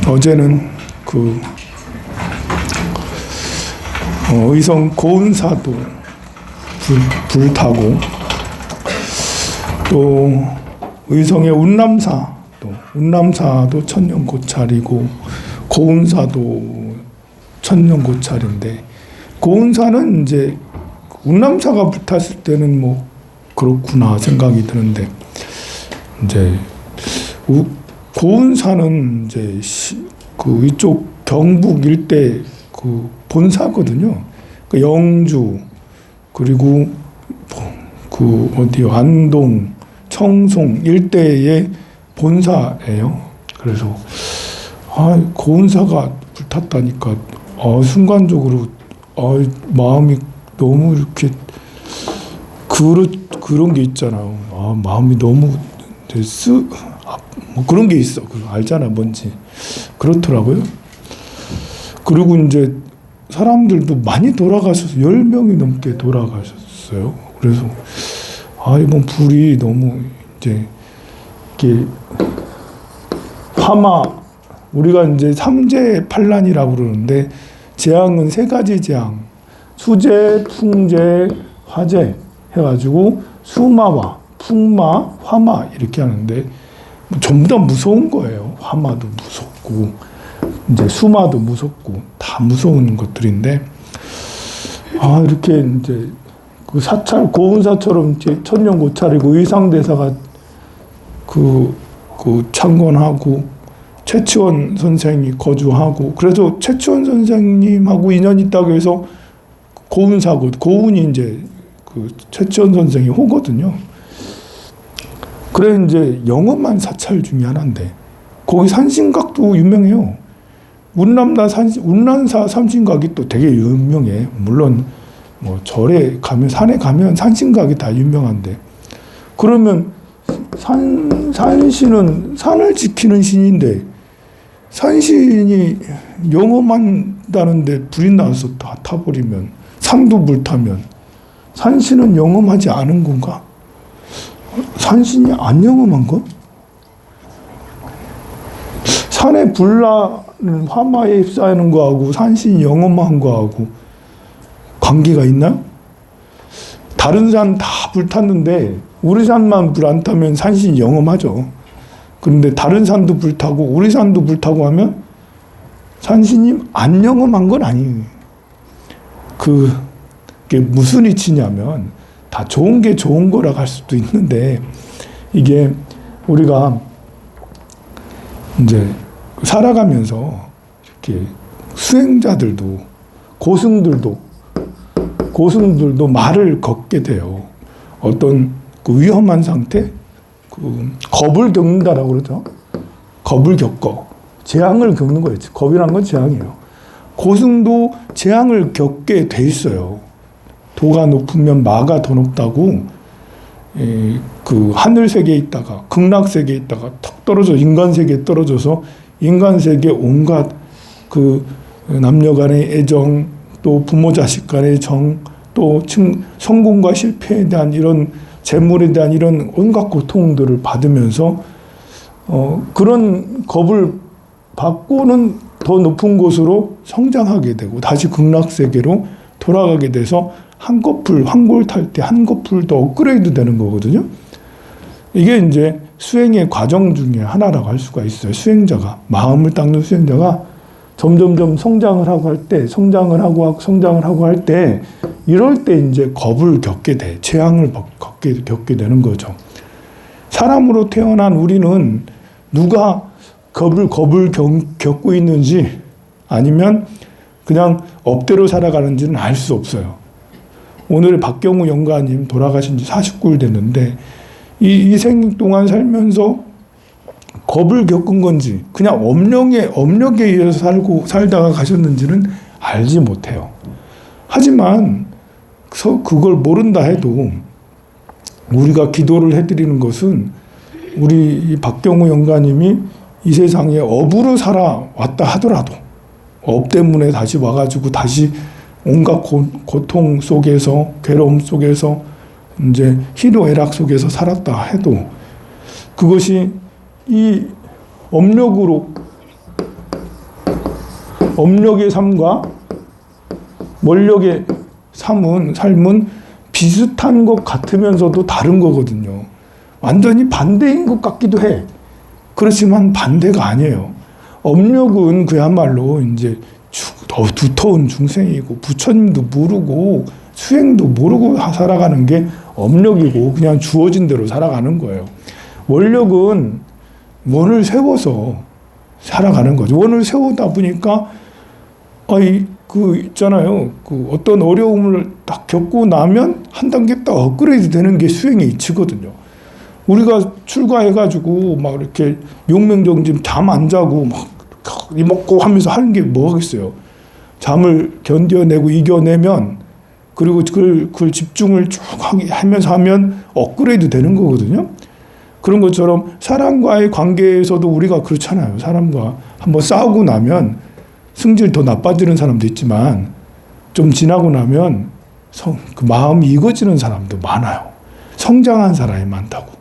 어제는 의성 고운사도 불타고, 또 의성의 운남사도 천년고찰이고, 고운사도 천년고찰인데, 고운사는 이제 운남사가 불탔을 때는 뭐 그렇구나 생각이 드는데, 이제 고운사는 이제 이쪽 경북 일대 본사거든요. 영주, 그리고 안동, 청송 일대의 본사예요. 그래서 고운사가 불탔다니까 순간적으로 마음이 너무 이렇게 그런 게 있잖아요. 마음이 너무 뭐 그런 게 있어. 알잖아, 뭔지. 그렇더라고요. 그리고 이제 사람들도 많이 돌아가셔서 10명이 넘게 돌아가셨어요. 그래서 이번 불이 너무 이제 이렇게 화마, 우리가 이제 삼재팔란이라고 그러는데, 재앙은 3가지 재앙, 수재, 풍재, 화재 해가지고 수마와 풍마, 화마 이렇게 하는데, 전부 다 무서운 거예요. 화마도 무섭고 이제 수마도 무섭고 다 무서운 것들인데, 이렇게 이제 그 사찰 고운사처럼 이제 천년고찰이고, 의상대사가 창건하고 최치원 선생이 거주하고, 그래서 최치원 선생님하고 인연이 있다고 해서 고운사고, 고운이 이제 최치원 선생이 호거든요. 그래 이제 영험한 사찰 중에 하나인데, 거기 산신각도 유명해요. 운남사 삼신각이 또 되게 유명해. 물론 뭐 절에 가면, 산에 가면 산신각이 다 유명한데, 그러면 산신은 산을 지키는 신인데, 산신이 영험한다는데 불이 나서 다 타버리면, 산도 불타면 산신은 영험하지 않은 건가? 산신이 안 영험한가? 산에 불나는 화마에 휩싸이는 거하고 산신이 영험한 거하고 관계가 있나? 다른 산 다 불탔는데 우리 산만 불 안 타면 산신이 영험하죠. 그런데 다른 산도 불타고 우리 산도 불타고 하면 산신이 안 영험한 건 아니에요. 그게 무슨 이치냐면, 다 좋은 게 좋은 거라고 할 수도 있는데, 이게 우리가 이제 살아가면서 이렇게 수행자들도, 고승들도 말을 걷게 돼요. 어떤 위험한 상태, 겁을 겪는다라고 그러죠. 겁을 겪어. 재앙을 겪는 거예요. 겁이란 건 재앙이에요. 고승도 재앙을 겪게 돼 있어요. 도가 높으면 마가 더 높다고, 하늘 세계에 있다가 극락 세계에 있다가 턱 떨어져 인간 세계에 떨어져서, 인간 세계 온갖 남녀 간의 애정, 또 부모 자식 간의 정, 또 성공과 실패에 대한 이런, 재물에 대한 이런 온갖 고통들을 받으면서 그런 겁을 받고는 더 높은 곳으로 성장하게 되고, 다시 극락 세계로 돌아가게 돼서 황골 탈 때 한꺼풀 더 업그레이드 되는 거거든요. 이게 이제 수행의 과정 중에 하나라고 할 수가 있어요. 수행자가, 마음을 닦는 수행자가 점점점 성장을 하고 할 때, 이럴 때 이제 겁을 겪게 돼. 재앙을 겪게 되는 거죠. 사람으로 태어난 우리는 누가 겁을 겪고 있는지, 아니면 그냥 업대로 살아가는지는 알 수 없어요. 오늘 박경우 영가님 돌아가신 지 49일 됐는데, 이 생 동안 살면서 겁을 겪은 건지, 그냥 업력에 의해서 살다가 가셨는지는 알지 못해요. 하지만 그걸 모른다 해도 우리가 기도를 해드리는 것은, 우리 박경우 영가님이 이 세상에 업으로 살아왔다 하더라도, 업 때문에 다시 와가지고 다시 온갖 고통 속에서, 괴로움 속에서, 희노애락 속에서 살았다 해도, 그것이 이 업력의 삶과 원력의 삶은 비슷한 것 같으면서도 다른 거거든요. 완전히 반대인 것 같기도 해. 그렇지만 반대가 아니에요. 업력은 그야말로 이제 더 두터운 중생이고 부처님도 모르고 수행도 모르고 살아가는 게 업력이고 그냥 주어진 대로 살아가는 거예요. 원력은 원을 세워서 살아가는 거죠. 원을 세우다 보니까 있잖아요. 어떤 어려움을 딱 겪고 나면 한 단계 딱 업그레이드 되는 게 수행의 이치거든요. 우리가 출가해가지고 막 이렇게 용맹정진 잠 안 자고 막 이먹고 하면서 하는 게 뭐겠어요. 잠을 견뎌내고 이겨내면 그리고 그걸 집중을 쭉 하면서 하면 업그레이드 되는 거거든요. 그런 것처럼 사람과의 관계에서도 우리가 그렇잖아요. 사람과 한번 싸우고 나면 승질 더 나빠지는 사람도 있지만 좀 지나고 나면 그 마음이 익어지는 사람도 많아요. 성장한 사람이 많다고.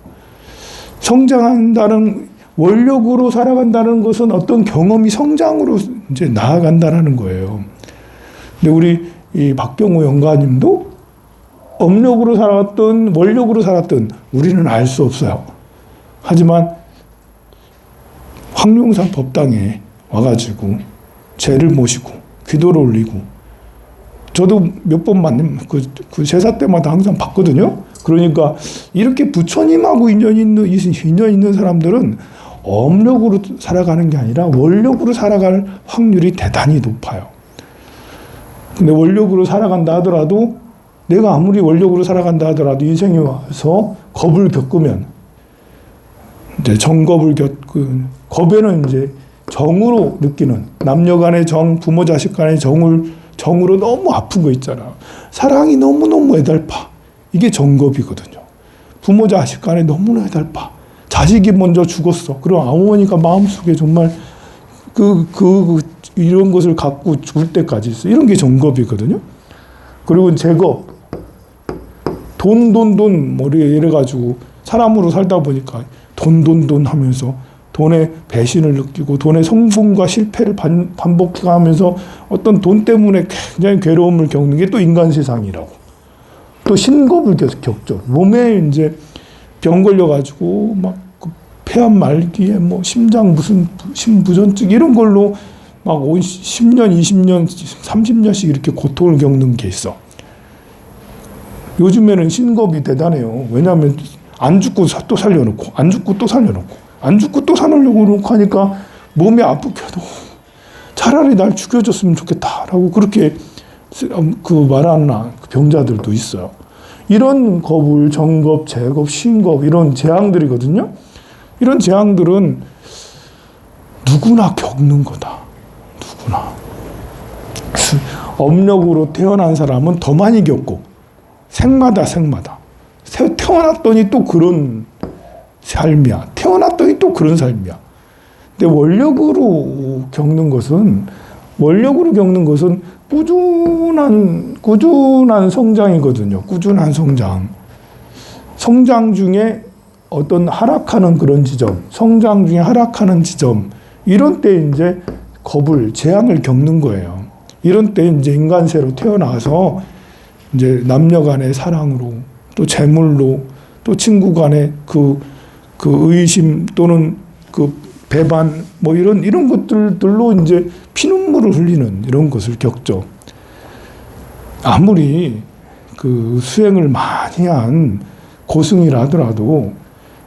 성장한다는 원력으로 살아간다는 것은 어떤 경험이 성장으로 이제 나아간다는 거예요. 근데 우리 이 박경호 영가님도 업력으로 살았던 원력으로 살았던 우리는 알 수 없어요. 하지만 황룡산 법당에 와가지고 제를 모시고 기도를 올리고 저도 몇 번 만나면 그 제사 때마다 항상 봤거든요. 그러니까 이렇게 부처님하고 인연 있는 사람들은 업력으로 살아가는 게 아니라 원력으로 살아갈 확률이 대단히 높아요. 근데 원력으로 살아간다 하더라도 내가 아무리 원력으로 살아간다 하더라도 인생에 와서 겁을 겪으면 이제 정겁을 겁에는 이제 정으로 느끼는 남녀 간의 정, 부모 자식 간의 정으로 너무 아픈 거 있잖아. 사랑이 너무너무 애달파. 이게 정겁이거든요. 부모 자식 간에 너무나 애달파. 자식이 먼저 죽었어. 그럼 어머니가 마음속에 정말 이런 것을 갖고 죽을 때까지 있어. 이런 게 정겁이거든요. 그리고 제겁. 돈 머리에 이래가지고 사람으로 살다 보니까 돈 하면서 돈의 배신을 느끼고 돈의 성공과 실패를 반복하면서 어떤 돈 때문에 굉장히 괴로움을 겪는 게 또 인간 세상이라고. 또 신겁을 계속 겪죠. 몸에 이제 병 걸려가지고 막 폐암 말기에 뭐 심장 무슨 심부전증 이런 걸로 막 10년, 20년, 30년씩 이렇게 고통을 겪는 게 있어. 요즘에는 신겁이 대단해요. 왜냐하면 안 죽고 또 살려놓고, 안 죽고 또 살려놓고, 안 죽고 또 살려놓고 하니까 몸이 아프게도 차라리 날 죽여줬으면 좋겠다라고 그렇게 말하는 병자들도 있어요. 이런 겁을 정겁, 제겁, 신겁 이런 재앙들이거든요. 이런 재앙들은 누구나 겪는 거다. 누구나. 업력으로 태어난 사람은 더 많이 겪고 생마다 태어났더니 또 그런 삶이야. 태어났더니 또 그런 삶이야. 근데 원력으로 겪는 것은 꾸준한 성장이거든요. 꾸준한 성장. 성장 중에 어떤 하락하는 그런 지점, 성장 중에 하락하는 지점, 이런 때 이제 재앙을 겪는 거예요. 이런 때 이제 인간세로 태어나서 이제 남녀 간의 사랑으로 또 재물로 또 친구 간의 그 의심 또는 그 배반 뭐 이런 것들로 이제 피눈물을 흘리는 이런 것을 겪죠. 아무리 그 수행을 많이 한 고승이라 하더라도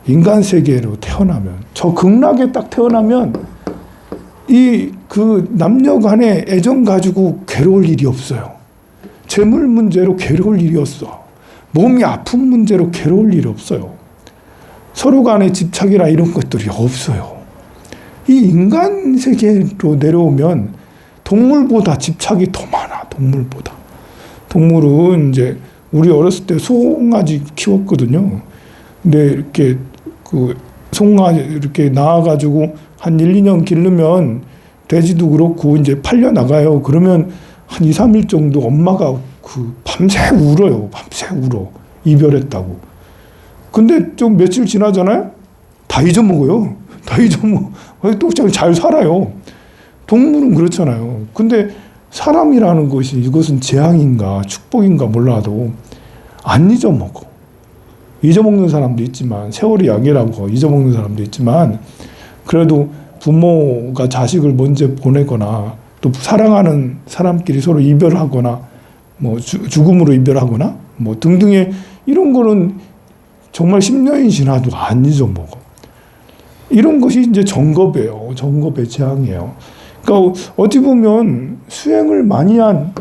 인간 세계로 태어나면 저 극락에 딱 태어나면 그 남녀 간의 애정 가지고 괴로울 일이 없어요. 재물 문제로 괴로울 일이 없어. 몸이 아픈 문제로 괴로울 일이 없어요. 서로 간의 집착이나 이런 것들이 없어요. 이 인간 세계로 내려오면 동물보다 집착이 더 많아. 동물은 이제 우리 어렸을 때 송아지 키웠거든요. 근데 이렇게 송아지 이렇게 낳아가지고 한 1, 2년 기르면 돼지도 그렇고 이제 팔려 나가요. 그러면 한 2, 3일 정도 엄마가 밤새 울어요. 이별했다고. 근데 좀 며칠 지나잖아요? 다 잊어먹어요. 다 잊어먹어. 또 잘 살아요. 동물은 그렇잖아요. 근데 사람이라는 것이 이것은 재앙인가 축복인가 몰라도 안 잊어먹어. 잊어먹는 사람도 있지만, 세월이 약이라고 잊어먹는 사람도 있지만, 그래도 부모가 자식을 먼저 보내거나 또 사랑하는 사람끼리 서로 이별하거나 뭐 죽음으로 이별하거나 뭐 등등의 이런 거는 정말 10년이 지나도 안 잊어먹어. 이런 것이 이제 정겁이에요. 정겁의 재앙이에요. 그러니까 어찌 보면 수행을 많이 한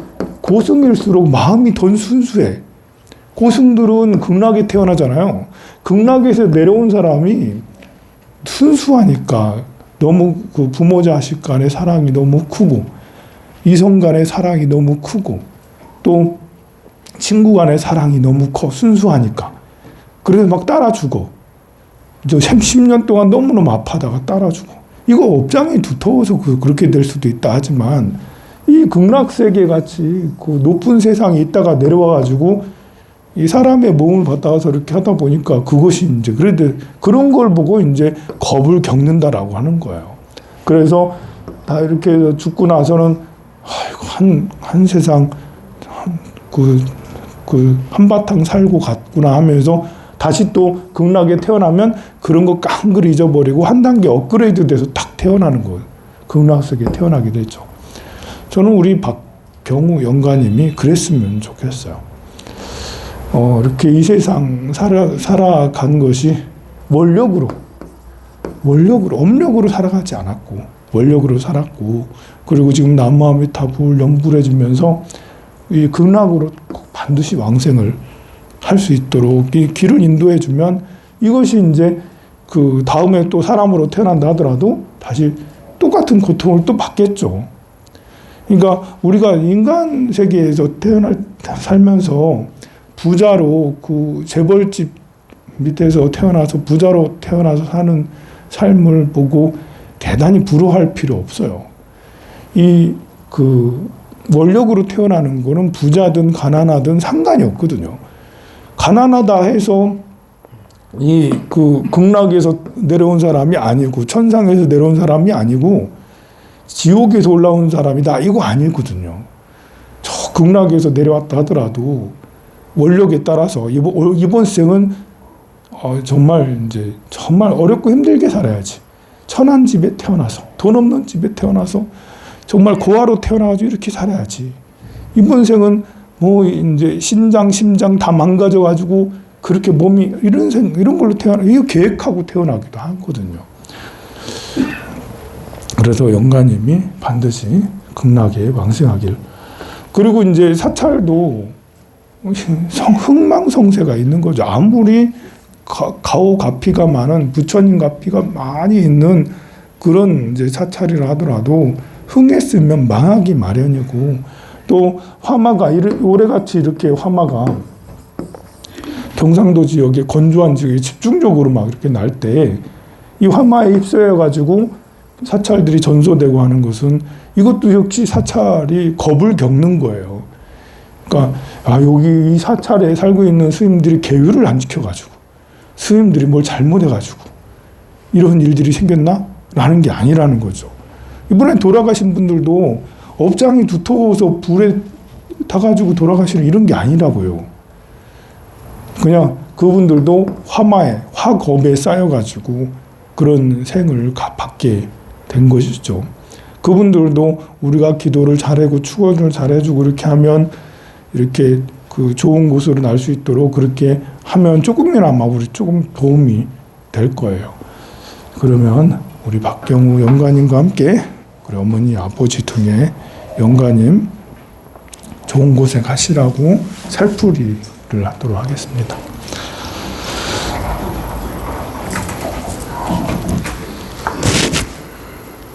고승일수록 마음이 더 순수해. 고승들은 극락에 태어나잖아요. 극락에서 내려온 사람이 순수하니까 너무 그 부모 자식 간의 사랑이 너무 크고, 이성 간의 사랑이 너무 크고, 또 친구 간의 사랑이 너무 커. 순수하니까. 그래서 막 따라 죽어. 10년 동안 너무너무 아파다가 따라 죽어. 이거 업장이 두터워서 그렇게 될 수도 있다 하지만, 이 극락세계 같이 그 높은 세상에 있다가 내려와가지고 이 사람의 몸을 받아서 이렇게 하다 보니까 그것이 이제 그래도 그런 걸 보고 이제 겁을 겪는다라고 하는 거예요. 그래서 다 이렇게 해서 죽고 나서는 아이고 한 세상 그 한바탕 살고 갔구나 하면서 다시 또 극락에 태어나면 그런 거 깡그리 잊어버리고 한 단계 업그레이드 돼서 딱 태어나는 거예요. 극락세계에 태어나게 되죠. 저는 우리 박경우 영가님이 그랬으면 좋겠어요. 이렇게 이 세상 살아간 것이 원력으로, 업력으로 살아가지 않았고, 원력으로 살았고, 그리고 지금 남무아미타불 연불해지면서 이 극락으로 반드시 왕생을 할 수 있도록 이 길을 인도해주면 이것이 이제 그 다음에 또 사람으로 태어난다 하더라도 다시 똑같은 고통을 또 받겠죠. 그러니까 우리가 인간 세계에서 살면서 부자로 그 재벌집 밑에서 태어나서 부자로 태어나서 사는 삶을 보고 대단히 부러워할 필요 없어요. 이 그 원력으로 태어나는 거는 부자든 가난하든 상관이 없거든요. 가난하다 해서 이 그 극락에서 내려온 사람이 아니고 천상에서 내려온 사람이 아니고 지옥에서 올라온 사람이다 이거 아니거든요. 저 극락에서 내려왔다 하더라도 원력에 따라서 이번 생은 정말 이제 정말 어렵고 힘들게 살아야지. 천한 집에 태어나서 돈 없는 집에 태어나서 정말 고아로 태어나가지고 이렇게 살아야지. 이번 생은 뭐 이제 심장 다 망가져가지고 그렇게 몸이 이런 걸로 이거 계획하고 태어나기도 하거든요. 그래서 영가님이 반드시 극락에 왕생하길. 그리고 이제 사찰도 흥망성쇠가 있는 거죠. 아무리 가오가피가 많은 부처님 가피가 많이 있는 그런 이제 사찰이라 하더라도 흥했으면 망하기 마련이고, 또 화마가 올해같이 이렇게 화마가 경상도 지역에 건조한 지역에 집중적으로 막 이렇게 날 때 이 화마에 휩싸여 가지고 사찰들이 전소되고 하는 것은 이것도 역시 사찰이 겁을 겪는 거예요. 그러니까 여기 이 사찰에 살고 있는 스님들이 계율을 안 지켜가지고 스님들이 뭘 잘못해가지고 이런 일들이 생겼나? 라는 게 아니라는 거죠. 이번에 돌아가신 분들도 업장이 두터워서 불에 타가지고 돌아가시는 이런 게 아니라고요. 그냥 그분들도 화마에, 화겁에 쌓여가지고 그런 생을 받게 된 것이죠. 그분들도 우리가 기도를 잘하고 축원을 잘해주고 이렇게 하면 이렇게 그 좋은 곳으로 날 수 있도록 그렇게 하면 조금이나마 우리 조금 도움이 될 거예요. 그러면 우리 박경우 영가님과 함께 우리 어머니 아버지 등의 영가님 좋은 곳에 가시라고 살풀이를 하도록 하겠습니다.